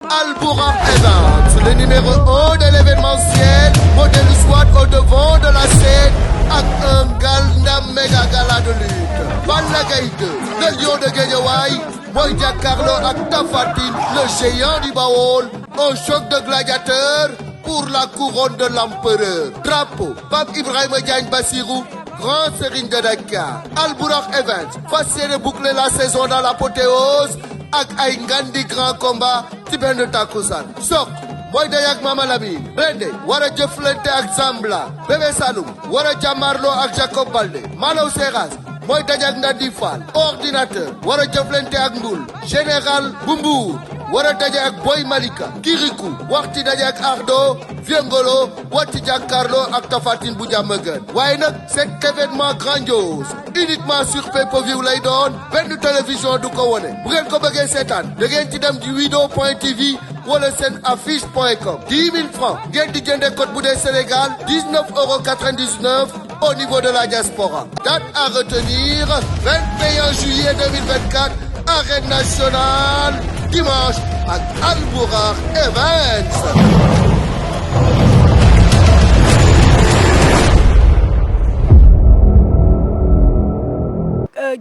Albourakh Events, le numéro 1 de l'événementiel, modèle SWAT au devant de la scène, avec un gala méga gala de lutte. Balla Gaye 2, le lion de Guédiawaye, Boy Jàkkaarloo ak Tapha Tine, le géant du Baol, un choc de gladiateurs pour la couronne de l'empereur. Drapeau, Pape Ibrahima Diagne Bassirou, grand serigne de Dakar. Albourakh Events fas yéene boucler la saison dans l'apothéose ak ay ngandi grand combat ci benn takkusaan. Sok mooy day ak Mama Lamine. Rende war a jëflante ak Zambla. Bébé Saloum war a jàmmarloo ak Jacob Baldé. Malaw Seras mooy daje ak Ndandi Fall. Ordinateur war a jëflante ak Ndul. Général bu Mbour war a daje ak Boy Malika. Kirikou waxti daje ak Ardo. Viengolo wàcc jàkkaarloo ak Tapha Tine bu Diamaguène. waaye nag cet événement grandiose uniquement sur pay-per-view lay doon benn télévision du ko wone bu ngeen ko bëggee seetaan da ngeen ci dem ci wido.tv wala seen affiche.com 10 000 francs ngeen di jëndee code bu dee Sénégal 19,99 € au niveau de la diaspora. Date à retenir 21 juillet 2024 arène nationale dimanche ak Albourakh Events.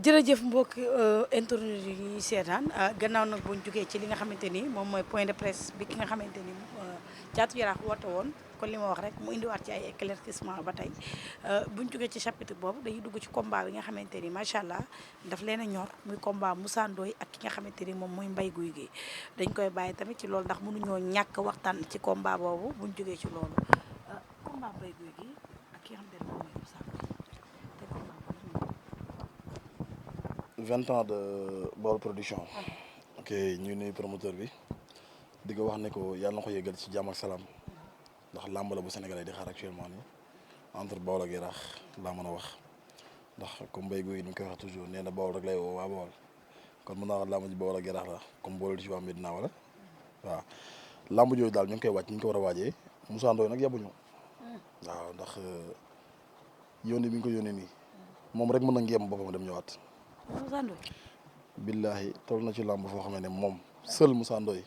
jërëjëf mbokk internet yi ñuy seetaan gannaaw nag buñ jógee ci li nga xamante ni moom mooy point de presse bi ki nga xamante ni Thiatou Yarakh woote woon kon li ma wax rek mu indiwaat ci ay éclaircissement ba tey buñ jógee ci chapitre boobu dañuy dugg ci combat bi nga xamante ni macha allah daf leen a ñor muy combat Moussa Ndoye ak ki nga xamante ni moom mooy Mbaye Gouye Gui dañ koy bàyyi tamit ci loolu ndax mënuñoo ñàkk waxtaan ci combat boobu buñ jógee ci loolu combat Mbaye Gouye Gui ak ki nga xamante ni moom mooy Moussa Ndoye 20 ans de Baol Production. ok ñu nuyu promoteur bi di ko wax ne ko yàlla na ko yëgal ci jàmm ak salaam ndax làmb la bu Sénégalais di xaar actuellement nii entre Baol ak Yarakh laa mën a wax ndax comme Mbaye Gouye Gui ni ñu koy wax toujours nee na Baol rek lay woo waa Baol kon mën naa wax làmb ji Baol ak Yarakh la comme boole ci waa Medina wala waaw làmb jooju daal ñu ngi koy wàcc ñu ngi ko war a waajee Moussa Ndoye nag yabuñu waaw ndax yónni bi ñu ko yónnee nii moom rek mën na ngeem boppam dem ñëwaat. Moussa Ndoye billahi toll na ci làmb foo xam ne moom seul Moussa Ndoye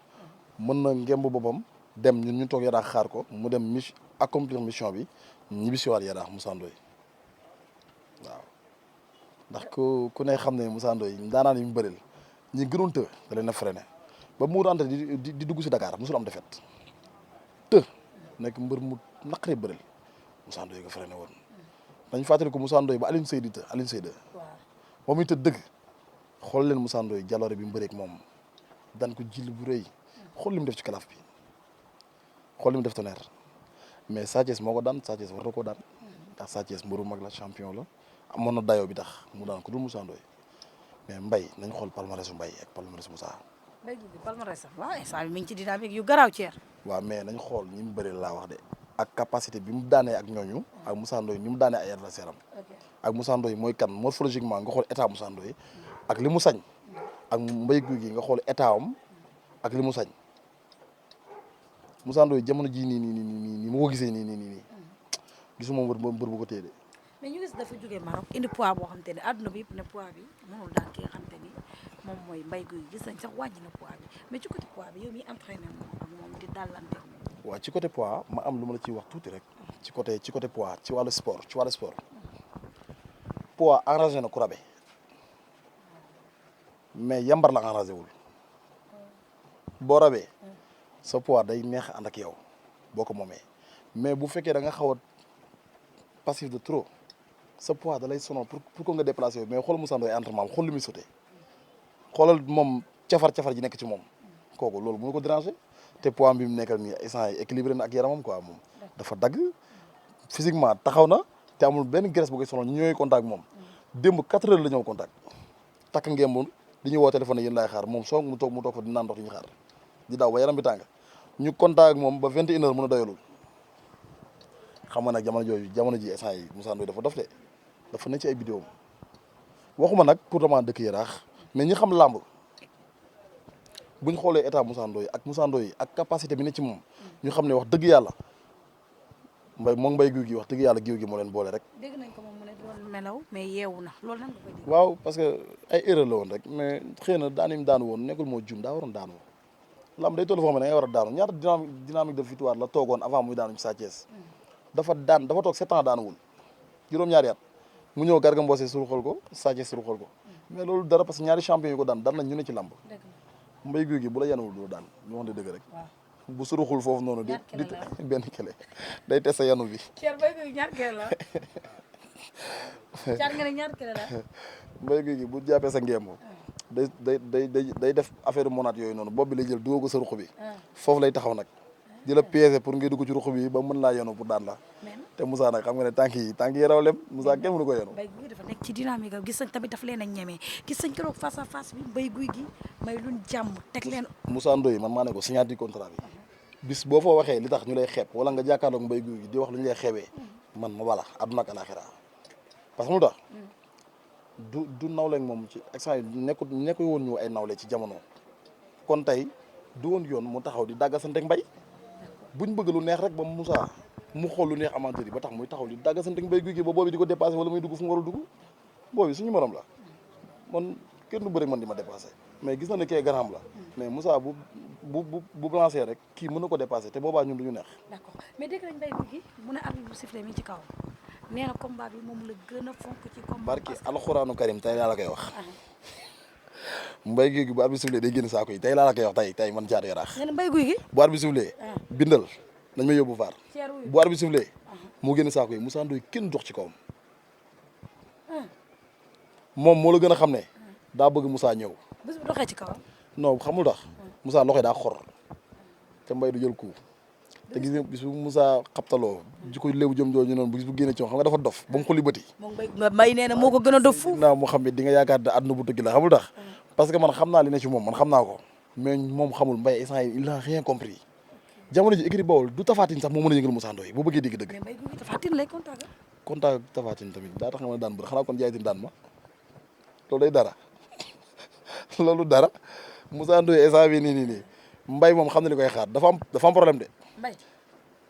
mën na ngemb boppam dem ñun ñu toog Yarakh xaar ko mu dem accomplir mission bi ñibbisiwaat Yarakh Moussa Ndoye waaw ndax ku ne xam ne Moussa Ndoye daanaan yi mu bëril ñi gënoon të da leen a freiné ba mu ante di dugg si Dakar musul am defet të nekk mbër mu naqaree bëril Moussa Ndoye ko freiné woon dañ fàttali ko Moussa Ndoye ba Alioune Seye di të Alioune Seye de moom it dëgg xool leen Moussa Ndoye jaloore bi mu bëreeg moom daan ko jil bu rëy xool li mu def ci kalaaf bi xool li mu def Tonnerre mais Sa Thiès moo ko daan Sa Thiès war na koo daan ndax Sa Thiès mbëru mag la champion la amoon na dayoo bi tax mu daan ko dul Moussa Ndoye mais Mbaye nañ xool palmarèsu Mbaye ak palmarèsu Moussa. Mbaye Gouye Gui palmarès waaw instant bi mi ngi ci dynamique yu garaaw ceer waaw mais nañ xool ñi mu bëri laa wax de ak capacité bi mu daanee ak ñooñu ak Moussa Ndoye ni mu daanee ay adversaire am ak Moussa Ndoye mooy kan morphologiquement nga xool état Moussa Ndoye ak li mu sañ ak Mbaye Gouye Gui nga xool état am ak li mu sañ Moussa Ndoye jamono ji nii mu ko gisee nii gisuma mbër bu ko téye de. mais ñu gis dafa jógee Maroc indi poids boo xamante ne àdduna bi yëpp ne poids bi mënul daan ki nga xamante ni moom mooy Mbaye Gouye Gui gis nañ sax wàññi na poids bi mais ci côté poids bi yow miy entraîné ak moom di dàllante ak moom. waaw ci côté poids ma am lu ma la ciy wax tuuti rek ci côté poids ci wàllu sport poids enragé na ku rabe mais yambar la enragé wul boo rabee sa poids day neex ànd ak yow boo ko moomee mais bu fekkee da nga xaw a passif de trop sa poids da lay sonal pour que nga déplacé mais xool Moussa Ndoye entraînement xool li muy sauté xoolal moom cafar ji nekk ci moom kooku loolu mënu ko déranger te poids bi mu nekkal nii instant yi équilibré na ak yaramam quoi moom dafa dagg physiquement taxaw na te amul benn graisse bu koy sonal ñu ñëwee contact moom démb 4 heures la ñëw contact takk ngemb di ñu woo téléphone yéen laay xaar moom soo mu toog fa di naan ndox di ñu xaar di daw ba yaram bi tàng ñu contact moom ba 21 heures mën a doyalul xam nga nag jamono ji instant yi Moussa Ndoye dafa dof de dafa ne ci ay vidéo waxuma nag pour dama dëkk Yaraax mais ñi xam làmb bu ñu xoolee état Moussa Ndoye ak capacité bi ne ci moom ñu xam ne wax dëgg yàlla mbay guy gi wax dëgg yàlla giw gi moo leen boole rek. dégg nañ ko moom mu ne doon melaw mais yeewu na loolu nan nga koy dégg. waaw parce que ay erreur la woon rek mais xëy na daan yi daanu woon nekkul moo juum daa waroon daanu lamb day toll foo xam ne da ngay war a daanu ñaata dynamique de victoire la toogoon avant muy daanu ci Sa Thiès dafa toog 7 ans daanuwul juróom-ñaari at mu ñëw Garga Mbossé suruxal ko Sa Thiès suruxal ko mais loolu dara parce que ñaari champion yu ko daan nañ ñu ne ci lamb mbay guy gi bu la yanul doo daan ñu wax dëgg rek bu suruxul foofu noonu di benn kele day test sa yanu bi. Thierno Mbaye Gouy Gui ñaar kele la. Thierno nga ne ñaar kele la. Mbaye Gouy Gui bu jàppee sa ngemb. day def affaire monaat yooyu noonu bopp bi lay jël duggoo ko sa ruq bi. foofu lay taxaw nag. di la piéger pour ngay dugg ci ruq bi ba mën laa yanu pour daan la. te Moussa nag xam nga ne tànk yi raw lem Moussa kenn mënu ko yanu. Mbaye Gouy Gui dafa nekk ci dynamique am gis nañ tamit daf leen a ñeme gis nañ keroog face à face bi Mbaye Gouy Gui may luñ jàmm teg leen. Moussa Ndoye man maa ne ko signature contrat bi. bis boo fa waxee li tax ñu lay xeeb wala nga jàkkaarloog Mbaye Gouy Gui di wax lu ñu lay xeebee man ma bala àdduna ak alaxira parce que lu tax du nawleeg moom ci instant yi nekku woon ñu ay nawle ci jamono kon tey du woon yoon mu taxaw di dàggasanteeg Mbaye buñ bëgg lu neex rek ba Moussa mu xool lu neex amateur yi ba tax muy taxaw di dàggasanteeg Mbaye Gouy Gui ba boobi di ko dépassé wala muy dugg fu mu war a dugg boobi suñu morom la man kenn du bëri man di ma dépassé mais gis na ne kee garaam la mais Moussa bu balancé rek kii mën na ko dépassé te boobaa ñun du ñu neex. d'accord mais dégg nañ Mbaye Gouy Gui mu ne arbitre bu sifflé mi ci kaw nee na combat bi moom la gën a fonk ci combat. barki alxuraanu karim tey laa la koy wax. Mbaye Gouy Gui bu arbitre sifflé day génn saako yi tey laa la koy wax tey man Thiatou Yarakh. nee na Mbaye Gouy Gui. bu arbitre sifflé bindal nañ ma yóbbu vaar. bu arbitre sifflé mu génn saako yi Moussa Ndoye kenn dox ci kawam. moom moo la gën a xam ne daa bëgg Moussa ñëw. bés bu doxee ci kawam. non xamul tax Moussa loxo daa xor te Mbaye du jël coup te gis nga bis bu Moussa xaptaloo ji ko léewu jëm jooju noonu bis bu génne ci moom xam nga dafa dof ba mu xulli bëti. moom Mbaye nee na moo ko gën a dof fu. naa mu xam ne di nga yaakaar ne àdduna bu tëgg la xamul tax parce que man xam naa li ne ci moom man xam naa ko mais moom xamul Mbaye instant yi il a rien compris jamono ji écrit Bawol du Tapha Tine sax moo mën a yëngal Moussa Ndoye boo bëggee dégg-dëgg. mais Mbaye Gouy Gui Tapha Tine lay contact. contact Tapha Tine tamit daa tax nga mën a daan bëri xanaa kon jaay tin daan ma loolu day dara loolu dara Moussa Ndoye instant bii nii Mbaye moom xam na li koy xaar dafa am problème de. Mbaye.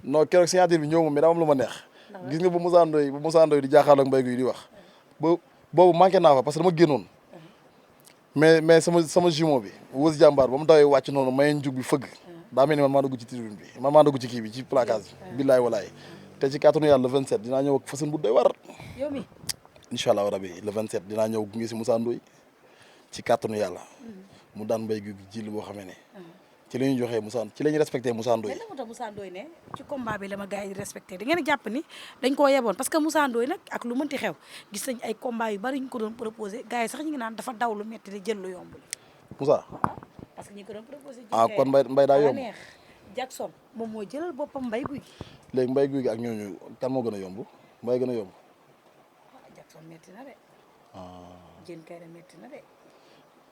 non keroog signature bi ñëw moom mais daa am lu ma neex. gis nga bu Moussa Ndoye di jaaxaarloo ak Mbaye Gouy Gui di wax. boobu manqué naa fa parce que dama génnoon. mais sama jumeau bi wës jàmbaar ba mu dawee wàcc noonu may njug bi fëgg. daa mel ni man maa dugg ci tribune bi man maa dugg ci kii bi ci placage bi. billaay walaay te ci kàttanu yàlla le 27 dinaa ñëw ak façon bu doy war. yow mi incha allah rabi le 27 dinaa ñëw gunge si Moussa Ndoye ci kàttanu yàlla. mu daan Mbaye Gouy Gui jël boo xamee ne. ci la ñuy joxee Moussa ci la ñuy respecté Moussa Ndoye. mais lan moo tax Moussa Ndoye ne ci combat bi la ma gars yi respecté da ngeen jàpp ni dañ koo yeboon parce que Moussa Ndoye nag ak lu mënti xew gis nañ ay combat yu bari ñu ko doon proposé gars yi sax ñu ngi naan dafa daw lu metti di jël lu yomb. Moussa. parce que ñi ko doon proposé. kon Mbaye daa yomb neex Jackson moom moo jëlal boppam Mbaye Gouy Gui. léegi Mbaye Gouy Gui ak ñooñu kan moo gën a yomb Mbaye gën a yomb. Jackson metti na de. Diène Kaïré metti na de.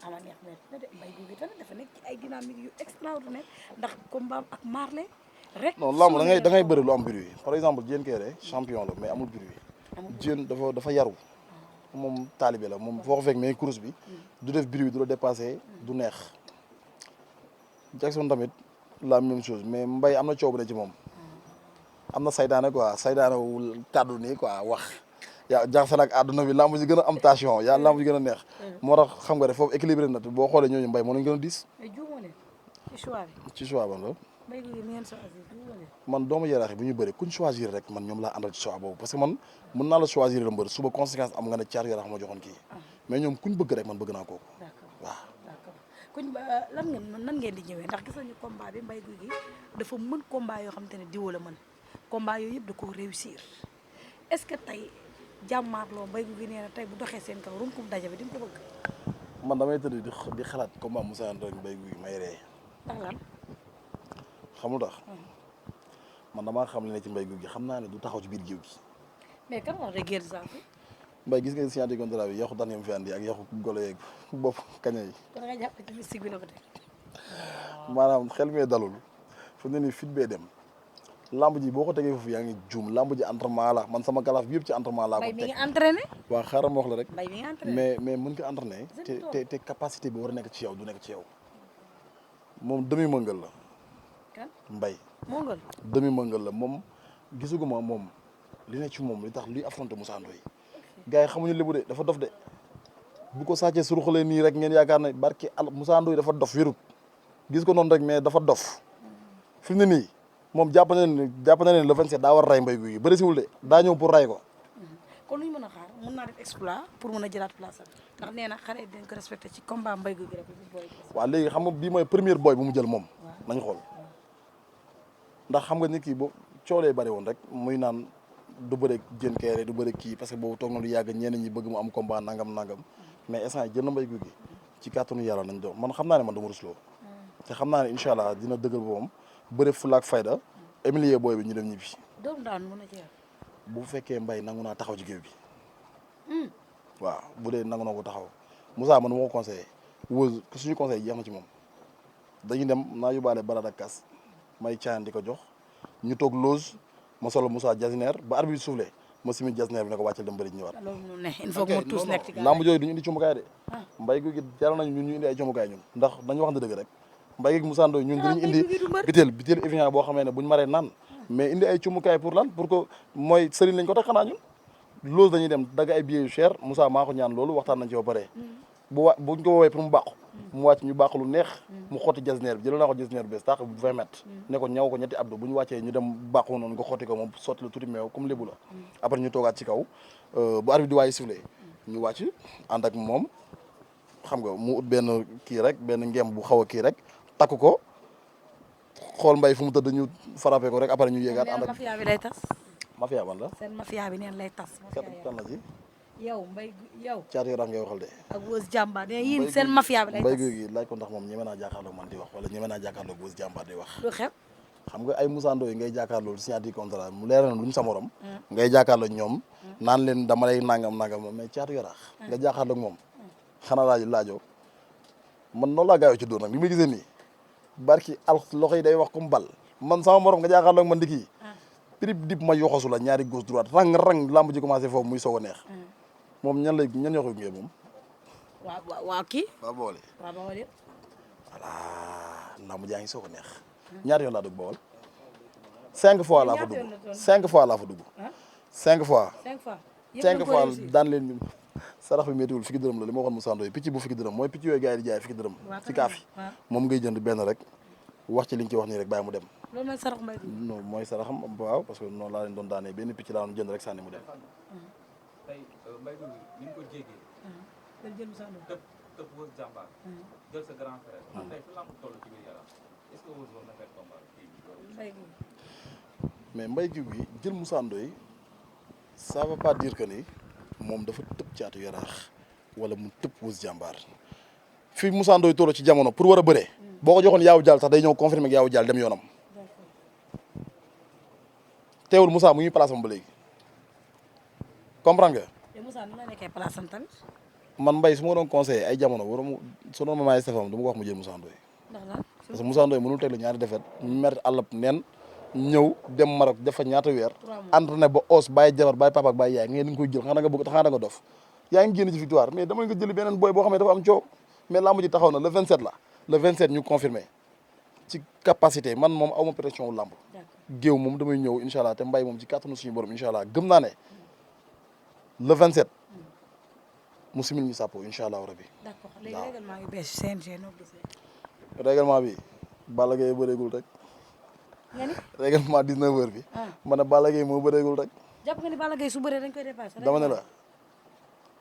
ama neex metti na de Mbaye Gouy Gui tamit dafa nekk ci ay dynamique yu extraordinaire ndax combat ak Marley rek. non lamb da ngay bëri lu am bruit par exemple Diène Kaïré champion la mais amul bruit. Diène dafa yaru. moom taalibe la moom foo ko fekk mais course bi. du def bruit du la dépassé du neex. Jackson tamit la même chose mais Mbaye am na coow bu ne ci moom. am na saydaane quoi saydaane wu kàddu nii quoi wax. yaa jaxase nag àdduna bi lamb ji gën a am tension yaa lamb ji gën a neex. moo tax xam nga de foofu équilibré na boo xoolee ñooñu Mbaye moo leen gën a diis. mais juumoo leen ci choix bi. ci choix ban la. Mbaye Gouy Gui ngeen choisir juumoo leen. man doomu Yaraax yi bu ñu bëri kuñ choisir rek man ñoom laa àndal ci choix boobu parce que man mën naa la choisir la mbër suba conséquence am nga ne Thiatou Yarakh ma joxoon kii. mais ñoom kuñ bëgg rek man bëgg naa kooku. waaw. kuñ nan ngeen di ñëwee ndax gis nañu combat bi Mbaye Gouy Gui dafa mën combat yoo xamante ne diwoo la mën combat yooyu yëpp da koo réussir est-ce que tey jàmmaarloo Mbaye Gouy Gui nee na tey bu doxee seen kaw runkum daje bi di nga ko bëgg. man damay tëdd di xalaat combat Moussa Ndoye Mbaye Gouy Gui may ree. ndax lan. xamul tax man damaa xam ne ci Mbaye Gouy Gui xam naa ne du taxaw ci biir géew gi. mais kan wax dëgg yàlla Mbaye gis nga signature contrat bi yaxu daan yam fi andi ak yaxu golo yeeg bopp kaña yi. kon nga jàpp ci mystique bi la ko teg. maanaam xel mee dalul fu ne nii fit bee dem lamb ji boo ko tegee foofu yaa ngi juum lamb ji entraînement la man sama galaaf bi yëpp ci entraînement laa ko teg. Mbaye mi ngi entraîné. waaw xaaral ma wax la rek. Mbaye mi ngi entraîné mais mën nga entraîné te capacité bi war a nekk ci yow du nekk ci yow moom demi mëngal la. kan Mbaye. mëngal demi mëngal la moom gisuguma moom li ne ci moom li tax luy affronté Moussa Ndoye gars yi xamuñu lébu de dafa dof de bu ko sàccee suruxalee nii rek ngeen yaakaar ne barki al Moussa Ndoye dafa dof wérut gis ko noonu rek mais dafa dof fi mu ne nii moom jàpp na ne le 27 daa war a rey Mbaye Gouy Gui bëri siwul de daa ñëw pour rey ko. kon lu ñu mën a xaar mën naa def exploit pour mën a jëlaat place ndax nee na xale dañ ko respecté ci combat Mbaye Gouy Gui rek booy. waaw léegi xam nga bii mooy première boy bu mu jël moom. nañ xool ndax xam nga nit ki boo coolee bari woon rek muy naan du bëre jën keere du bëre kii parce que boobu toog na lu yàgg ñenn ñi bëgg mu am combat nangam mais instant yi jël na Mbaye Gouy Gui ci kàttanu yàlla nañ doon man xam naa ne man du ma rusloo te xam naa ne incha allah dina dëggal boppam bëre fulaak fayda humilier booy bi ñu dem ñibbi. doom daan mën a jeex. bu fekkee Mbaye nangu naa taxaw ci géew bi. waaw bu dee nangu na ko taxaw Moussa man moo ko conseillé wóor suñu conseil jeex na ci moom dañuy dem naa yóbbaale barada ak kas may caan di ko jox ñu toog loge ma solo Moussa jasinaire ba arbitre bi soufflé ma simi jasinaire bi ne ko wàccal dem bëri ñëwaat. loolu mënul ne il faut que mu tuus nekk ci lamb jooyu duñu indi cumukaay de. Mbaye Gouy Gui jaral nañu ñun ñu indi ay cumukaay ñun ndax dañu wax dëgg rek Mbaye Gouy Gui Moussa Ndoye ñun dinañu indi bitéel évian boo xamee ne buñu maree naan mais indi ay cumukaay pour lan pour que mooy sëriñ lañ ko tax xanaa ñun loolu dañuy dem dagg ay billets yu cher Moussa maa ko ñaan loolu waxtaan nañ ci ba pare buñ ko woowee pour mu bàqu mu wàcc ñu bàqu lu neex mu xotti jasneer bi jël naa ko jasneer bi bees tax 20 mètres ne ko ñaw ko ñetti abdo bu ñu wàccee ñu dem bàqu noonu nga xotti ko moom sotti la tuuti meew comme lébu la après ñu toogaat ci kaw bu arbitre di waaye sifflé ñu wàcc ànd ak moom xam nga mu ut benn kii rek benn ngem bu xaw a kii rek takk ko xool Mbaye fu mu tëdd ñu frappé ko rek après ñu yéegaat ànd ak mafia bi lay tas. mafia ban la seen mafia bi neen lay tas. kan la ci yow Mbaye yow. Caatu Yaraax ngay waxal de. ak Wës Jàmbaar de yéen seen mafia bi lay tas. Mbaye Gouy Gui laaj ko ndax moom ñeme naa jàkkaarloog man di wax wala ñeme naa jàkkaarloog Wës Jàmbaar di wax. lu xew. xam nga ay Moussa Ndoye ngay jàkkaarloo signature contrat mu leer na luñ sa morom. ngay jàkkaarloog ñoom. naan leen dama lay nangam mais Caatu Yaraax. nga jàkkaarloog moom. xanaa laajoo man noonu laa gaayoo ci dóor nag li may gisee nii barki al loxo yi day wax comme bal man sama morom nga jàkkaarloog man di kii. prib dip ma yoxosu la ñaari gauche droite rang lamb ji commencé foofu muy soog a neex. moom ñan ñoo ko ngee moom. waaw kii. waaw boole. waaw boole. voilà lamb jaa ngi soog a neex. ñaari yoon laa dugg Bawol. 5 fois laa fa dugg 5 fois laa fa dugg. 5 fois. 5 fois daan leen sarax bi méttiwul fukki dërëm la li ma waxoon Moussa Ndoye picc bu fukki dërëm mooy picc yooyu gars yi di jaay fukki dërëm. ci kaaf yi moom ngay jënd benn rek wax ci li nga ci wax nii rek bàyyi mu dem. loolu mooy sarax Mbaye Gouy Gui. non mooy saraxam waaw parce que noonu laa leen doon daanee benn picc laa doon jënd rek sànni mu dem. tey Mbaye Gouy Gui ni ñu ko jéggee. dañ jël Moussa Ndoye. tëb Wës Jàmbaar. jël sa grand frère. tey fi lamb toll ci biir yaram est-ce que Wës war na fekk combat Mbaye Gouy Gui. mais Mbaye Gouy Gui jël Moussa Ndoye ça veut pas dire que ni moom dafa tëb Caatu Yaraax wala mu tëb Wës Jàmbaar fi Moussa Ndoye toll ci jamono pour war a bëree. boo ko joxoon yaawu jaal sax day ñëw confirmer ak yaawu jaal dem yoonam. teewul Moussa mu ngi place am ba léegi comprendre nga. te Moussa nu la nekkee place am tamit. man Mbaye su ma doon conseillé ay jamono war mu su doon ma maay stefam du ma ko wax mu jël Moussa Ndoye. ndax lan parce que Moussa Ndoye mënul teg la ñaari defet mer àllab neen ñëw dem Maroc def fa ñaata weer. entraîné ba os bàyyi jabar bàyyi papa ak bàyyi yaay ngeen koy jël xanaa nga bëgg xanaa nga dof yaa ngi génn ci victoire mais dama nga jëli beneen boy boo xam ne dafa am coow mais lamb ji taxaw na le 27 la le 27 ñu confirmé ci capacité man moom aw ma pression wu lamb géew moom damay ñëw incha allah te Mbaye moom ci kàttanu suñu borom incha allah gëm naa ne le 27 mu simil ñu sàppo incha allah rabi. d'accord léegi règlement yu bees CNG noo gisee. règlement bi Balla Gaye bëreegul rek. nga ni règlement 19h bi. ma ne Balla Gaye moo bëreegul rek. jàpp nga ni Balla Gaye su bëree dañ koy dépassé. dama ne la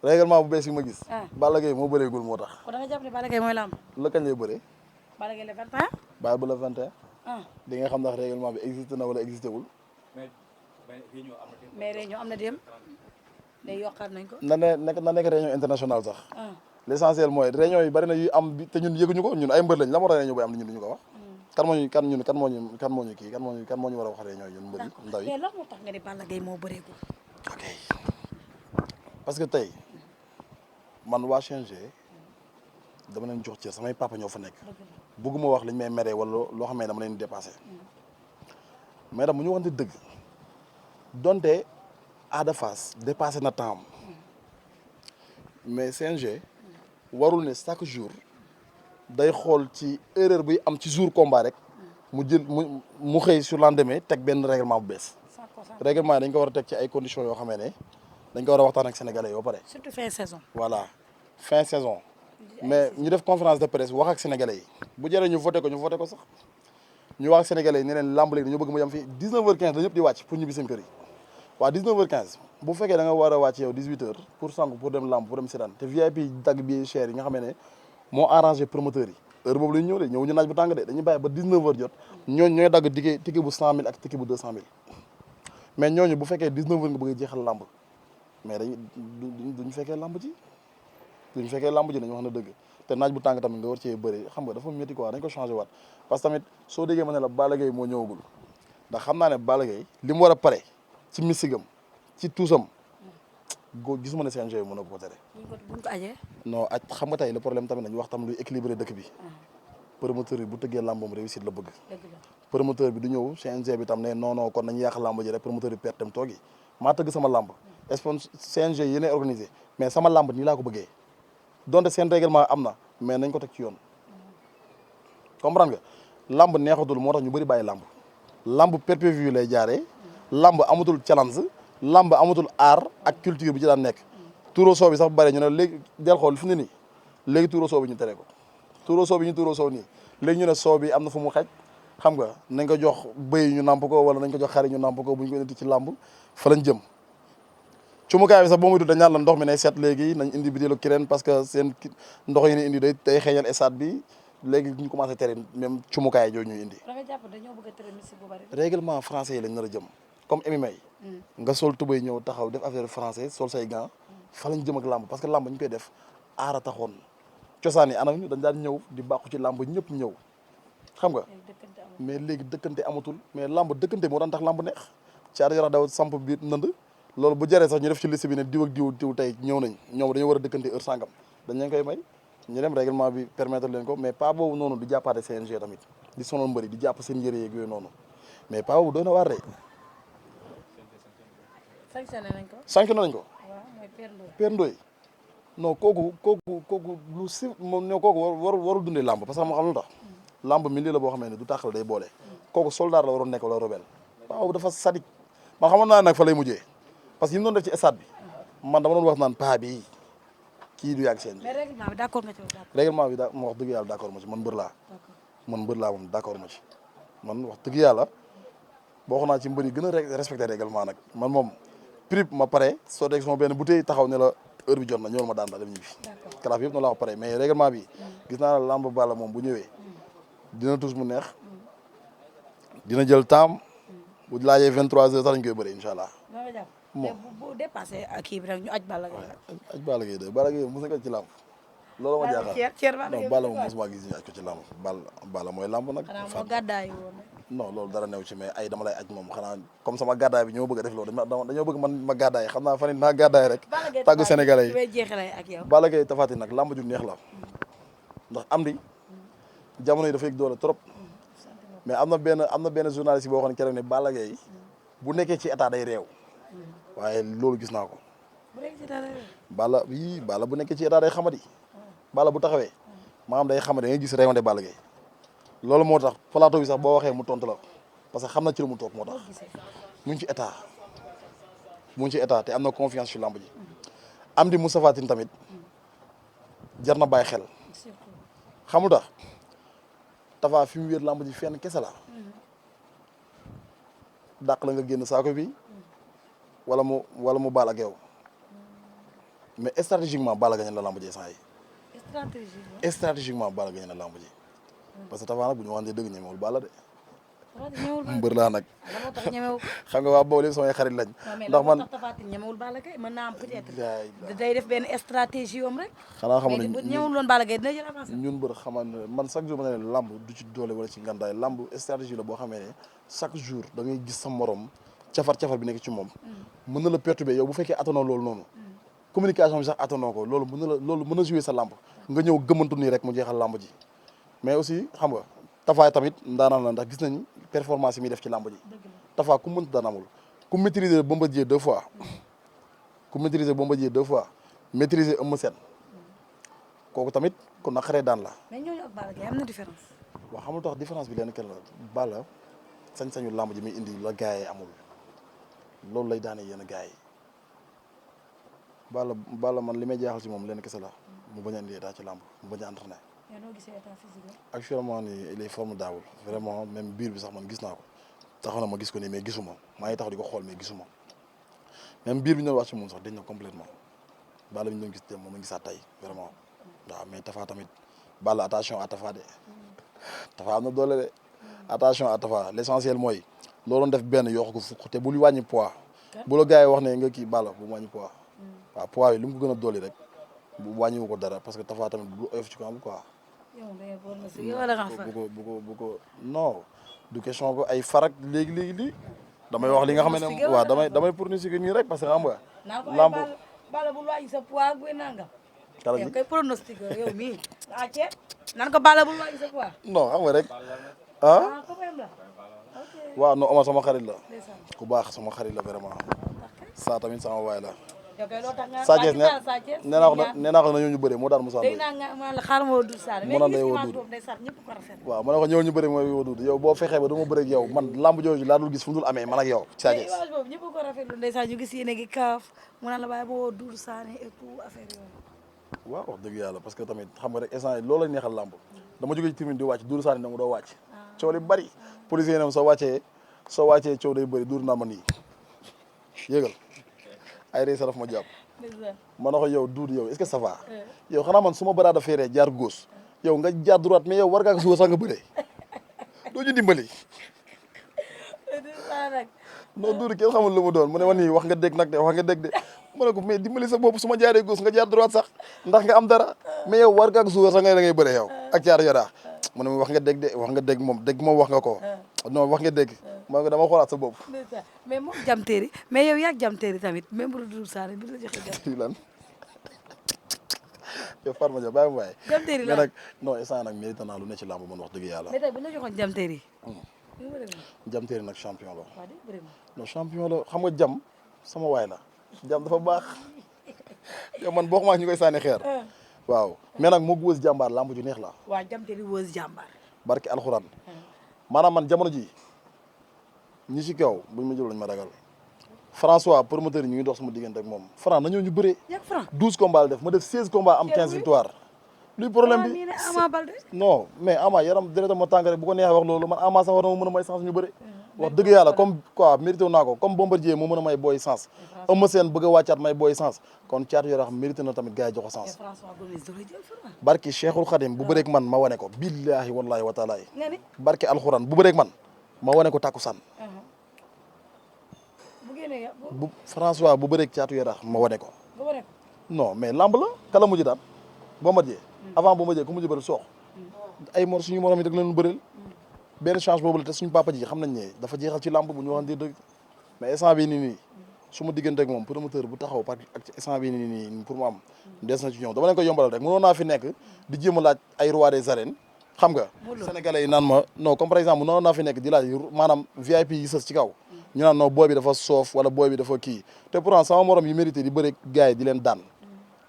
règlement bu bees yi ma gis. Balla Gaye moo bëreegul moo tax. kon da nga jàpp ne Balla Gaye mooy lamb. la kañ lay bëree. Balla Gaye le 21. bàyyi ba le 21. di nga xam ndax règlement bi existé na wala existé wul. mais réunion am na dem. day yokkaat nañ ko. na nekk réunion internationale sax. l' essentiel mooy réunion yi bari na yu am te ñun yëguñu ko ñun ay mbër lañ la moo tax réunion bay am ñun duñu ko wax. kan moo ñu kii kan moo ñu war a wax réunion yi ñun mbër yi ndaw yi. mais lan moo tax nga ni Balla Gaye moo bëreegul. ok parce que tey man waa CNG dama leen jox ci samay papa ñoo fa nekk. bëgguma wax lañ may meree wala loo xam ne dama leen dépassé. mais nag mu ñu waxante dëgg donte Ada Fass dépassé na temps mais CNG warul ne chaque jour day xool ci erreur buy am ci jour combat rek mu jël mu xëy sur lendemain teg benn règlement bu bees. règlement yi dañ ko war a teg ci ay conditions yoo xamee ne dañ ko war a waxtaan ak sénégalais yoo pare. surtout fin saison. voilà fin saison. mais ñu def conférence de presse wax ak sénégalais yi bu jëree ñu voté ko sax ñu wax ak sénégalais yi ne leen lamb léegi dañoo bëgg mu yem fii 19h15 la ñëpp di wàcc pour ñibbi seen kër yi waaw 19h15 bu fekkee da nga war a wàcc yow 18h pour sangu pour dem lamb pour dem seetaan te VIP dagg bi cher yi nga xam ne moo arrangé promoteurs yi heure boobu la ñu ñëw de ñëw ñu naaj bu tàng de dañuy bàyyi ba 19h jot ñooy dagg ticket bu 100000 ak ticket bu 200000 mais ñooñu bu fekkee 19h nga bëgg a jeexal lamb mais duñu fekkee lamb ji dañu wax na dëgg te naaj bu tàng tamit nga war cee bëri xam nga dafa métti quoi dañ ko changé waat parce que tamit soo déggee ma ne la Balla Gaye moo ñëwagul ndax xam naa ne Balla Gaye li mu war a pare ci misigam ci tuusam gisuma ne CNG mën na ko tere. buñ ko ajee. non aj xam nga tey le problème tamit nañu wax tam luy équilibré dëkk bi. promoteur bi bu tëggee làmbam réussite la bëgg. promoteur bi du ñëw CNG bi tam ne non kon nañu yàq làmb ji rek promoteur bi perte dem toogi maa tëgg sama làmb sponsor CNG yéenay organisé mais sama làmb nii laa ko bëggee donte seen règlement am na mais nañ ko teg ci yoon comprendre nga làmb neexatul moo tax ñu bëri bàyyi làmb pay-per-view lay jaaree làmb amatul challenge làmb amatul art ak culture bi ci daan nekk tuuro soo bi sax bu bëree ñu ne léegi del xool fi mu ne nii léegi tuuro soo bi ñu tere ko tuuro soo bi ñu tuuro soo nii léegi ñu ne soo bi am na fu mu xaj xam nga nañ ko jox bëy ñu nàmp ko wala nañ ko jox xari ñu nàmp ko bu ñu ko indi ci làmb fa lañ jëm cumukaay bi sax boo muy dañ naan la ndox mi nay seet léegi nañ indi bi déelu kireen parce que seen ndox yi ni indi day xeeñal stade bi léegi ñu commencé tere même cumukaay jooju ñuy indi. da nga jàpp dañoo bëgg a tere musique bu bari. règlement français yi lañ nar a jëm comme MMA yi. nga sol tubay ñëw taxaw def affaire français sol say gants. fa lañ jëm ak làmb parce que làmb ñu koy def aara taxoon cosaan yi anam ñu dañ daan ñëw di bàqu ci làmb ñëpp ñëw xam nga. mais léegi dëkkante amatul mais làmb dëkkante moo daan tax làmb neex. caar yara daw samp biir nënd loolu bu jëree sax ñu def ci liste bi ne diw ak diw tey ñëw nañ ñoom dañoo war a dëkkante heure sangam dañ leen koy may ñu dem règlement bi permettre leen ko mais pas boobu noonu di jàppaate CNG tamit di sonal mbëri di jàpp seen yëre yeeg yooyu noonu mais pas boobu doy na waar de. sanctionné nañ ko. sanctionné nañ ko. waaw mooy Père Ndoye non kooku lu si moom ne kooku warul dundee làmb parce que xam lu tax làmb mi lii la boo xamee ne du tàqal day boole kooku soldat la waroon nekk wala rebelle waaw dafa sadik man xamoon naa nag fa lay mujjee parce que yi mu doon def ci stade bi man dama doon wax naan paa bi kii du yàgg seen. mais règlement bi d'accord nga ci. règlement bi ma wax dëgg yàlla d'accord ma ci man mbër laa. man mbër laa moom d'accord ma ci man wax dëgg yàlla boo xam naa ci mbër yi gën a respecté règlement nag man moom prip ma pare soo teg sama benn bouteille taxaw ne la heure bi jot na ñëwal ma daan daal dem ñibbi. d'accord kalaaf yëpp noonu laa ko pare mais règlement bi gis naa ne lamb Balla moom bu ñëwee dina tus mu neex dina jël temps bu laajee 23h sax dañ koy bëri incha allah. mais bu dépassé kii bi rek ñu aj Balla Gaye. aj Balla Gaye de Balla Gaye mos na ko ci làmb loolu ma jaaxal non Balla moom mosuma gis ñu aj ko ci làmb Balla mooy làmb nag. xanaa moo gàddaay woon. non loolu dara new ci mais ay dama lay aj moom xanaa comme sama gàddaay bi ñoo bëgg a def loolu dañoo bëgg man ma gàddaay xam naa fan yii naa gàddaay rek. tàggu sénégalais yi Balla Gaye Tapha Tine nag làmb ju neex la ndax am di jamono yi dafa yëg doole trop mais am na benn journaliste boo xam ne keroog ne Balla Gaye bu nekkee ci état day réew waaye loolu gis naa ko. Balla bu nekkee ci état day xamadi. Balla bu taxawee maanaam day xamadi da ngay gis réewante Balla Gaye loolu moo tax plateau bi sax boo waxee mu tontu la parce que xam na ci lu mu toog moo tax mu ngi ci état te am na confiance ci lamb ji am di Moustapha Tine tamit jar na bàyyi xel xamul tax Tapha fi mu wéer lamb ji fenn kese la dàq la nga génn saako bi wala mu baal ak yow mais stratégiquement Balla gagné na lamb ji saa yi. stratégiquement Balla gagné na lamb ji parce que Tapha nag bu ñu waxantee dëgg ñemewul Balla de mbër laa nag. la moo tax ñemewu xam nga waa Bawol yëpp samay xarit lañ. ndax man Tapha Tine ñemewul Balla Gaye mën naa am peut-être day def benn stratégie yom rek. xanaa xam mais bu ñemewul woon Balla Gaye dina jël avance. ñun mbër xamal ne man chaque jour ma ne lamb du ci doole wala ci ngandaay lamb stratégie la boo xamee ne chaque jour da ngay gis sa morom cafar bi nekk ci moom. mën na la perturber yow bu fekkee attanoo loolu noonu. communication bi sax attanoo ko loolu mën na jouer sa lamb nga ñëw gëmantu nii rek mu jeexal lamb ji mais aussi xam nga Tapha tamit ndaanaan la ndax gis nañ performance yi muy def ci lamb ji. Tapha ku mënta daan amul ku maîtriser Bombardier 2 fois maîtriser Eumeu Sène kooku tamit ku naqaree daan la. mais ñooñu ak Balla Gaye am na différence. waaw xamul tax différence bi leen kenn la Balla sañ-sañu lamb ji muy indi la gars yi amul loolu lay daane yenn gars yi Balla man li may jaaxal ci moom leen kese la mu bañ a indi état ci lamb mu bañ a entraîné. yow noo gisee état physique actuellement nii il est formidable vraiment même biir bi sax man gis naa ko taxaw na ma gis ko nii mais gisuma maa ngi taxaw di ko xool mais gisuma même biir bi ñu doon wax ci moom sax dañ na complètement Balla bi ñu doon gis dem moom la gisaat tey vraiment waaw mais Tapha tamit Balla attention à Tapha de Tapha am na doole de attention à Tapha l'essentiel mooy loo doon def benn yokk ko fukk te bul wàññi poids bu la gars yi wax ne nga kii Balla bu wàññi poids waaw poids yi li mu ko gën a dolli rek bu wàññiwu ko dara parce que Tapha tamit bu oyof ci ko am quoi. bu ko non du question ko ay farak léegi damay wax li nga xam ne waaw damay pronostiquer nii rek parce que xam nga. lamb Balla bul wàññi sa poids gu nangam. kala gi koy pronostiquer yow mii nan ko Balla bul wàññi sa poids. non xam nga rek ah. waaw non Omar sama xarit la. ku baax sama xarit la vraiment. saa tamit sama waay la. Sa Thiès nee naa ko na ñëw ñu bëre moo daan Moussa Ndoye. mu naan day woo Doudou waaw ma ne ko ñëw ñu bëre mooy woo Doudou yow boo fexee ba du ma bëre ak yow man lamb jooju laa dul gis fu dul amee man ak yow Sa Thiès. ñëpp ko rafetlu ndeysaan ñu gis yéen a ngi kaaf mu naan la waaye ba woo Doudou Sané et tout affaire yooyu. waaw wax dëgg yàlla parce que tamit xam nga rek instant yi loolu la neexal lamb dama jóge ci tribune di wàcc Doudou Sané na mu doo wàcc coow li bari policier yi ne soo wàccee coow day bëri Doudou naa ma nii yéegal ay rey sa daf ma jàpp ma ne ko yow Doudou yow est-ce que ça va yow xanaa man su ma baraada feeree jaar gauche yow nga jaar droite mais yow war ngaa ko suba sax nga bëree doo ñu dimbali non Doudou kenn xamul lu mu doon mu ne ma nii wax nga dégg nag de wax nga dégg de ma ne ko mais dimbali sa bopp su ma jaaree gauche nga jaar droite sax ndax nga am dara mais yow war ngaa ko suba sax nga da ngay bëree yow ak jaar yaraax mu ne ma wax nga dégg de wax nga dégg moom wax nga ko non wax nga dégg maa ngi dama xoolaat sa bopp. mais moom Diam Terry mais yow yaa Diam Terry tamit même bu dul Sané bi la joxe jam. lan yow Fatma Dia bàyyi ma waaye. Diam Terry la mais nag non instant nag mérite naa lu ne ci làmb man wax dëgg yàlla. mais tey bu ñu la joxoon Diam Terry. Diam Terry nag champion la. waaw dégg nga non champion la xam nga Diam sama waay la Diam dafa baax yow man boo xamante ñu koy sànni xeer. waaw mais nag moo ko wës jàmbaar làmb ju neex la. waaw Diam Terry wës jàmbaar. barki alxuraan. maanaam man jamono ji ñi ci kaw buñ ma jël lañ ma ragal François promoteur yi ñu ngi dox sama diggante ak moom Franc na ñëw ñu bëree. yak Franc 12 combats la def ma def 16 combats am 15 victoires. luy problème bi non mais Ama yaram dërëta ma tàngare bu ko neexee wax loolu man Ama sax war na ma mën a may chance ñu bëri. wax dëgg yàlla comme quoi mérité naa ko comme Bombardier moo mën a may booy sens. Eumeu Sène bëgg a wàccaat may booy sens kon Thiatou Yarakh mérité na tamit gars yi jox ko sens. barki Cheikhul Khadim bu bëreeg man ma wane ko billahi wallahi wa taala barki alxuraan bu bëreeg man ma wane ko takkusaan. bu François bu bëreeg Thiatou Yarakh ma wane ko. non mais lamb la kala mujj daan Bombardier avant Bombardier ku mujj bëri soox ay mor suñu morom yi dag leen bëreel benn chance boobu la te suñu papa ji xam nañ ne dafa jeexal ci lamb bu ñu waxante dëgg mais instant bii nii su ma diggante ak moom promoteur bu taxaw parce que instant bii nii pour mu am des na ci ñoom dama leen koy yombalal rek mënoon naa fi nekk di jéem a laaj ay roi des arènes xam nga sénégalais yi naan ma non comme par exemple mënoon naa fi nekk di laaj maanaam VIP yi sës ci kaw ñu naan non booy bi dafa soof wala booy bi dafa kii te pourtant sama morom yi mérité di bëri gars yi di leen daan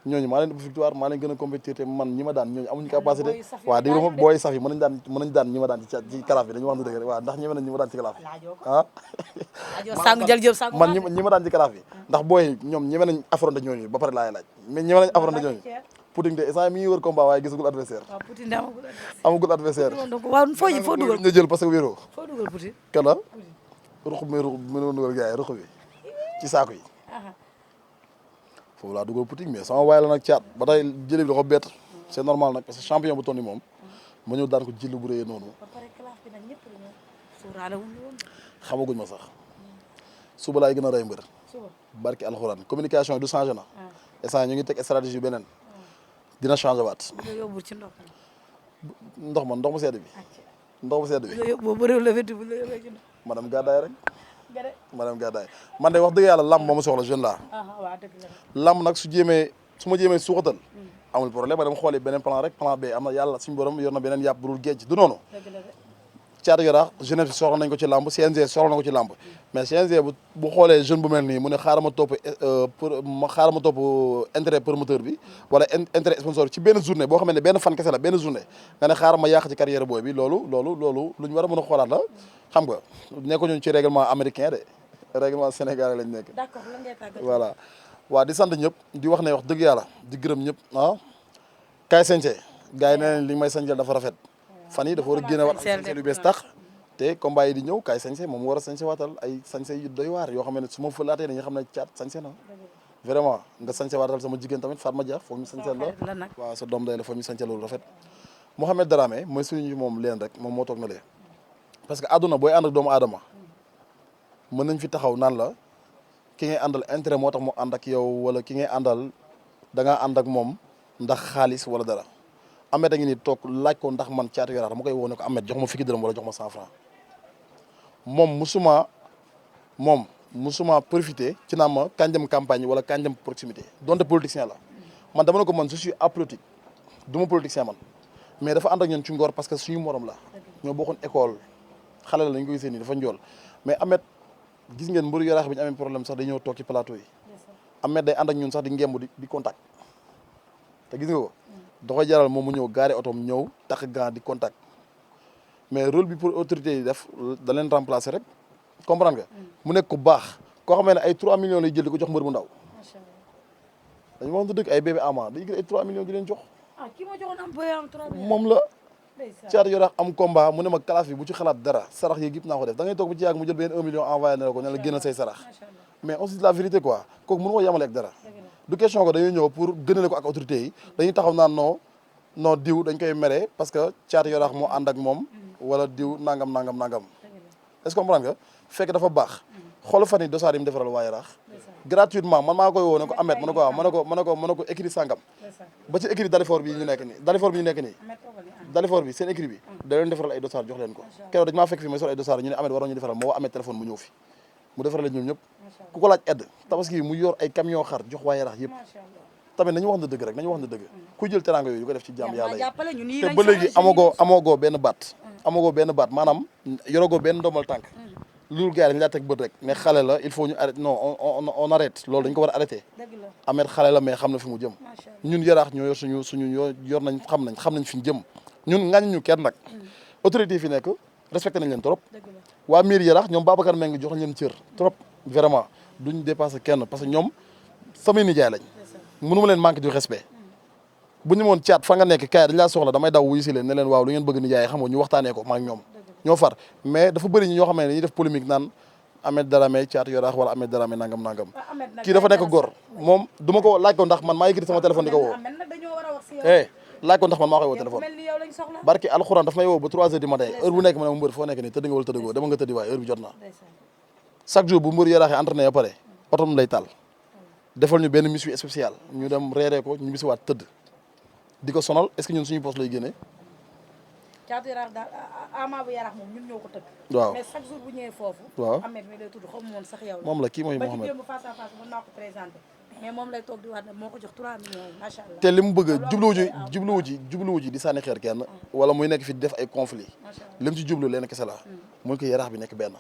ñooñu maa leen ëpp victoire maa leen gën a compétir te man ñi ma daan ñooñu amuñu capacité waaw di ma booy saf yi mën nañ daan ñi ma daan ci kalaaf bi dañu wax dëgg rek waaw ndax ñeme nañ ñi ma daan ci kalaaf bi ah man ñi ma daan ci kalaaf bi ndax booy ñoom ñeme nañ affronté ñooñu ba pare laay laaj mais ñeme nañ affronté ñooñu Poutine de instant mi ngi wër combat waaye gisagul adversaire amagul adversaire foo dugal nga jël parce que wéeroo foo dugal Poutine kala ruq bi ma dugal gars yi ruq bi ci saako yi foofu laa dugal Poutine mais sama waay la nag caat ba tey jëli bi da ko bett c'est normal nag parce que champion bu toll nii moom ma ñëw daan ko jël bu rëy noonu suuraale wuñ la woon. xamaguñ ma sax suba laay gën a rey mbër suba barki alxuraan communication yi du changé na instant ñu ngi teg stratégie beneen dina changé waat nga yóbbu ci ndox ndox mu sedd bi ndox mu sedd bi nga yóbbu boo bëriwul la wetu bu la yóbbee ci ndox madame Gadaye rek gare madame Gadaye man de wax dëgg yàlla lamb moo ma soxla jeune laa waaw dëgg la lamb nag su ma jéemee suuxatal amul problème ma dem xooli beneen plan rek plan B am na yàlla suñu borom yor na beneen yàpp bu dul géej du noonu dëgg la de Thiatou Yarakh jeunesse bi soxla nañ ko ci lamb CNG soxla na ko ci lamb mais CNG bu xoolee jeune bu mel nii mu ne xaaral ma topp intérêt promoteur bi wala intérêt sponsor bi ci benn journée boo xam ne benn fan kese la benn journée nga ne xaaral ma yàq ci carrière booy bi loolu lu ñu war a mën a xoolaat la xam nga nekkuñu ci règlement américain de règlement sénégalais lañ nekk. d'accord lan ngay tàggatoo. voilà waaw di sant ñëpp di wax ne wax dëgg yàlla di gërëm ñëpp kaay sañse gars yi nee nañ li may sañsel dafa rafet fan yi dafa war a génne waat sañse lu bees tax te combat yi di ñëw kaay sañse moom war a sañse waatal ay sañse yu doy waar yoo xam ne su ma fëlaatee dañuy xam ne caat sañse na vraiment nga sañse waatal sama jigéen tamit Fatma Dia foofu ñu sañsel la waaw sa doom day la foofu ñu sañse loolu rafet Mohamed Dramé mooy suñu moom leen rek moom moo toog na lee parce que àdduna booy ànd ak doomu aadama mën nañ fi taxaw naan la ki ngay àndal intérêt moo tax mu ànd ak yow wala ki ngay àndal da ngaa ànd ak moom ndax xaalis wala dara Ahmed a ngi ni toog laaj ko ndax man Thiatou Yarakh dama koy woo ne ko Ahmed jox ma fukki dërëm wala jox ma 100 francs moom musuma profité ci naan ma kañ dem campagne wala kañ dem proximité donte politicien la man dama ne ko man je suis apolitique du ma politicien man mais dafa ànd ak ñun ci ngor parce que suñu morom la ñoo bokkoon école xale la ñu koy gisee nii dafa njool mais Ahmed gis ngeen mbëru Yarakh bi ñu amee problème sax day ñëw toog ci plateau yi Ahmed day ànd ak ñun sax di ngemb di contact te gis nga ko da koy jaral moom mu ñëw gaare otoom ñëw tax gant di contact mais rôle bi pour autorité yi def da leen remplacer rek comprendre nga mu nekk ku baax koo xam ne ay 3 millions lay jël di ko jox mbër bu ndaw dañu wax dëgg ay bébé ama dañu jël ay 3 millions di leen jox kii ma joxoon am boy am 3 millions moom la Thiatou Yarakh am combat mu ne ma kalaaf bi bu ci xalaat dara sarax yi yëpp naa ko def da ngay toog bu ci yàgg mu jël benn 1 million envoyé na la ko ne la génnal say sarax mais on se dit la vérité quoi kooku mënu ko yamale ak dara du question ko dañuy ñëw pour gënale ko ak autorité yi dañuy taxaw naan non diw dañ koy mere parce que Thiatou Yarakh moo ànd ak moom wala diw nangam est-ce que comprendre nga fekk dafa baax xool fan yi dosaar yi mu defaral waa Yarakh gratuitement man maa koy woo ne ko Ahmed ma ne ko waaw ma ne ko écrit sangam ba ci écrit Dalifor bi ñu nekk nii Dalifor bi seen écrit bi da leen defaral ay dosaar jox leen ko keroog dañ maa fekk fi may sol ay dosaar ñu ne Ahmed waroon ñu defaral moo woo Ahmed téléphone mu ñëw fi mu defaral la ñoom ñëpp ku ko laaj aide tabaski mu yor ay camion xar jox waa Yarakh yëpp tamit nañu wax na dëgg rek nañu wax na dëgg ku jël teranga yooyu yu ko def ci jàmm yàlla yi te ba léegi amagoo benn baat maanaam yorogoo benn ndombal tànk loolu gars yi dañu laa teg bët rek mais xale la il faut ñu arrêter non on arrête loolu dañ ko war a arrêter Ahmed xale la mais xam na fi mu jëm ñun Yarakh ñoo yor suñu yor nañ xam nañ fi ñu jëm ñun ŋàññ ñu kenn nag autorité yi fi nekk respecté nañ leen trop waa mairie Yarakh ñoom Babacar Mbengue jox leen cër trop vraiment duñ dépassé kenn parce que ñoom samay nijaay lañ mënu ma leen manque du respect bu ñu moon caat fa nga nekk kaay dañ laa soxla damay daw wuyu si leen ne leen waaw lu ngeen bëgg nijaay xam nga ñu waxtaanee ko maak ñoom ñoo far mais dafa bëri ñoo xam ne dañuy def polémique naan Ahmed Dramé Thiatou Yarakh wala Ahmed Dramé nangam kii dafa nekk góor moom du ma ko laaj ko ndax man maa yëkkati sama téléphone di ko woo laaj ko ndax man maa koy woo téléphone barki alxuraan daf may woo ba 3 heures du matin heure bu nekk ma ne ma mbër foo nekk nii tëdd nga wala tëddgoo dama nga tëddi waaye heure bi jot na chaque jour bu mbër Yarakh yi entraîné ba pare otom lay taal defal ñu benn mission spéciale ñu dem reeree ko ñu bisiwaat tëdd di ko sonal est-ce que ñun suñu poste lay génnee Thiatou Yarakh daal Ama bu Yarakh moom ñun ñoo ko tëgg waaw mais chaque jour bu ñëwee foofu waaw Ahmed mi lay tudd xaw ma woon sax yow moom la kii mooy Mohamed ba ci démb face à face mën naa ko présenté mais moom lay toog di wax ne moo ko jox 3 millions macha allah te li mu bëgg jubluwu ji di sànni xeer kenn wala muy nekk fi di def ay conflit li mu ci jublu leen kese la muy ko Yarakh bi nekk benn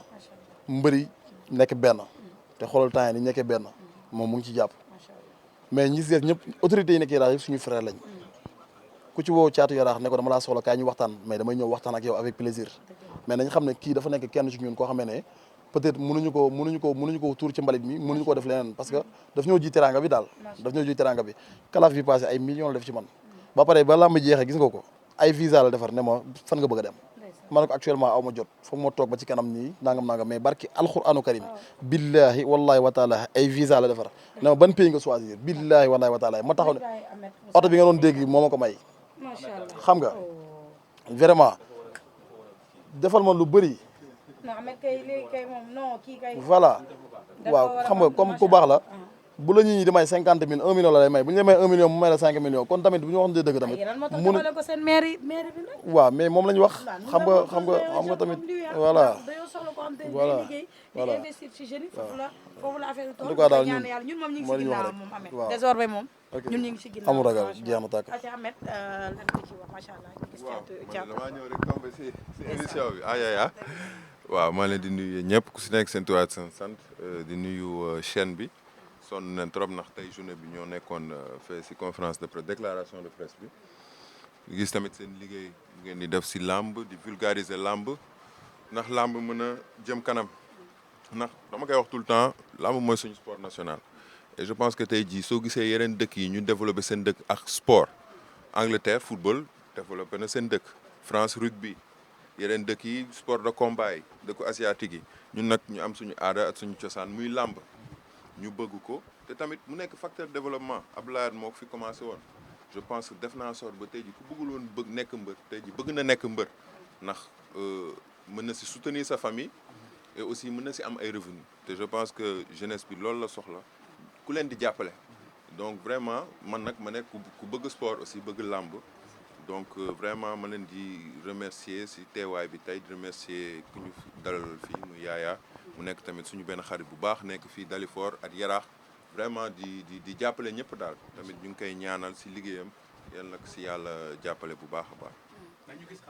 mbëri nekk benn te xoolal temps yi ni nekkee benn moom mu ngi ci jàpp mais ñi si des ñëpp autorités yi nekk Yarakh yëpp suñu frère lañ ku ci woo Thiatou Yarakh ne ko dama laa soxla kaay ñu waxtaan mais damay ñëw waxtaan ak yow avec plaisir mais nañ xam ne kii dafa nekk kenn ci ñun koo xam ne peut-être mënuñu ko tuur ci mbalit mi mënuñu ko def leneen parce que daf ñoo ji teranga bi daal kalaaf bi passé ay millions la def ci man ba pare ba làmb jeexee gis nga ko ay visa la defar ne ma fan nga bëgg a dem ma ne ko actuellement aw ma jot foog ma toog ba ci kanam nii nangam mais barki alquranu karim billahi wallahi wa taala ay visa la defar ne ma ban pays nga choisir billahi wallahi wa taala ma taxaw ne oto bi nga doon dégg moo ma ko may xam nga vraiment defal ma lu bëri non mais kay léegi kay moom non kii kay. voilà waaw xam nga comme ku baax la. bu la ñi di may 50 000 1 million la lay may bu ñu la may 1 million mu may la 5 millions kon tamit bu ñu waxante dëgg tamit. mun na ko seen mairie bi nag. waaw mais moom la ñu wax. xam nga tamit voilà. voilà di investir ci jeunes yi foofu la affaire en tout cas daal ñaan yàlla ñun moom ñu ngi ci ginnaaw moom Ameth désormais moom ñun ñu ngi ci ginnaaw amul ragal jeex na tàkk aca Ameth lan nga ci wax macha allah gis waaw damaa ñëw rek tombé si émission bi aya waaw maa leen di nuyu ñëpp ku si nekk seen tur ak seen sant di nuyu chaîne bi sonn nañ trop ndax tey journée bi ñoo nekkoon fee si conférence de presse déclaration de presse bi gis tamit seen liggéey ngeen di def si làmb di vulgariser làmb ndax làmb mën a jëm kanam ndax dama koy wax tout le temps làmb mooy suñu sport national et je pense que tey jii soo gisee yeneen dëkk yi ñu développé seen dëkk ak sport Angleterre football développé na seen dëkk France rugby yeneen dëkk yi sport de combat yi dëkku asiatique yi ñun nag ñu am suñu aada ak suñu cosaan muy làmb ñu bëgg ko te tamit mu nekk facteur de développement Abdoulaye moo ko fi commencé woon je pense que def naa sorte ba tey ji ku bëggul woon bëgg nekk mbër tey ji bëgg na nekk mbër ndax mën na si soutenir sa famille et aussi mën na si am ay revenus te je pense que jeunesse bi loolu la soxla ku leen di jàppale donc vraiment man nag ma nekk ku bëgg sport aussi bëgg làmb donc vraiment ma leen di remercier si teewaay bi tey di remercier ku ñu dalal fii mu Yaya mu nekk tamit suñu benn xarit bu baax nekk fii Dalifort ak Yaraax vraiment di jàppale ñëpp daal tamit ñu ngi koy ñaanal si liggéeyam yàlla nag si yàlla jàppale bu baax a baax.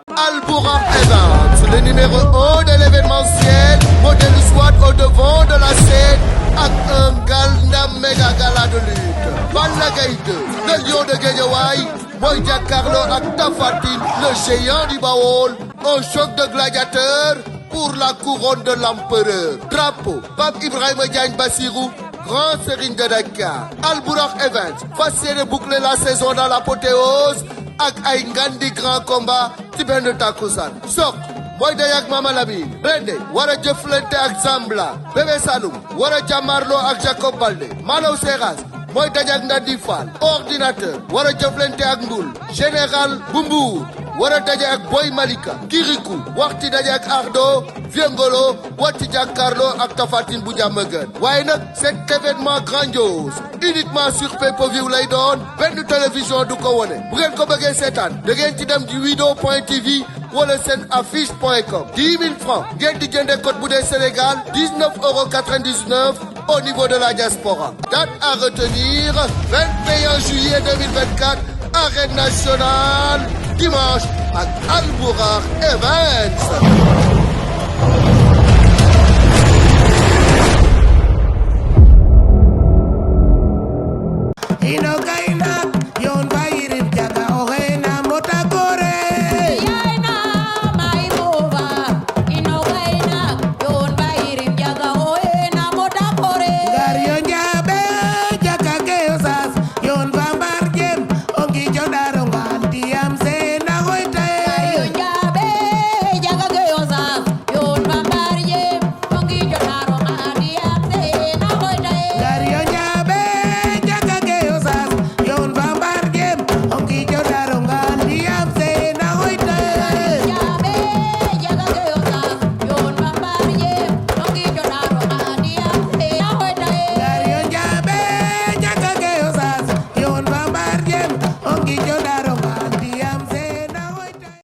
Al Bourakh Events, le numéro 1 de l'événementiel, modèle SWAT au devant de la scène, avec un Galdam méga gala de lutte. Balla Gaye 2, le lion de Guédiawaye, Boy Diakarlo ak Tapha Tine, le géant du Baol, un choc de gladiateurs pour la couronne de l'empereur. Drapeau, Pape Ibrahima Diagne Bassirou, grand serigne de Dakar. Al Bourakh Events, fas yéene boucler la saison dans l'apothéose ak ay ngandi grand combat ci benn takkusaan Sokh mooy day ak Mama Lamine Blindé war a jëflante ak Zambla Bébé Saloum war a jàmmarloo ak Jacob Baldé Malaw Seras mooy daje ak Ndandi Fall ordinateur war a jëflante ak Ndul général bu Mbour war a daje ak Boy Malika Kirikou waxti daje ak Ardo Viengolo watti jàkkaarloo ak Tapha Tine bu Diamaguène waaye nag cet événement grandiose uniquement sur pay-per-view lay doon benn télévision du ko wone bu ngeen ko bëggee seetaan da ngeen ci dem di wido.tv wala seen affiche.com 10 000 francs ngeen di jënde code bu dee Sénégal 19,99 € au niveau de la diaspora. Date à retenir 21 juillet 2024 Arène nationale dimanche ak Al Bourakh Events.